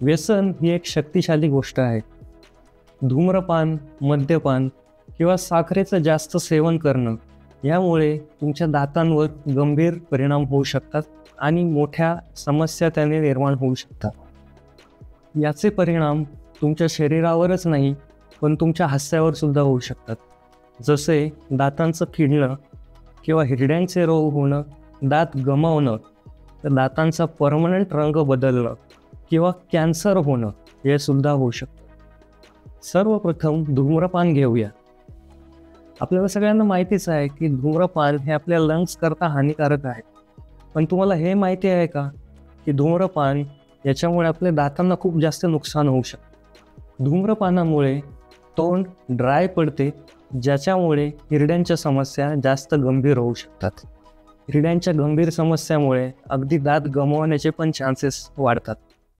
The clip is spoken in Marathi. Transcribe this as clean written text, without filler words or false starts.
व्यसन ही एक शक्तिशाली गोष्ट आहे. धूम्रपान, मद्यपान किंवा साखरेचं जास्त सेवन करणं यामुळे तुमच्या दातांवर गंभीर परिणाम होऊ शकतात आणि मोठ्या समस्या त्याने निर्माण होऊ शकतात. याचे परिणाम तुमच्या शरीरावरच नाही पण तुमच्या हास्यावर सुद्धा होऊ शकतात. जसे दातांचं किडणं किंवा हिरड्यांचे रोग होणं, दात गमावणं, तर दातांचा परमनंट रंग बदलणं किंवा कॅन्सर होणं हे सुद्धा होऊ शकतं. सर्वप्रथम धूम्रपान घेऊया. आपल्याला सगळ्यांना माहितीच आहे की धूम्रपान हे आपल्या लंग्स करता हानिकारक आहे. पण तुम्हाला हे माहिती आहे का की धूम्रपान याच्यामुळे आपल्या दातांना खूप जास्त नुकसान होऊ शकतं. धूम्रपानामुळे तोंड ड्राय पडते, ज्याच्यामुळे हिरड्यांच्या समस्या जास्त गंभीर होऊ शकतात. हिरड्यांच्या गंभीर समस्यामुळे अगदी दात गमावण्याचे पण चान्सेस वाढतात.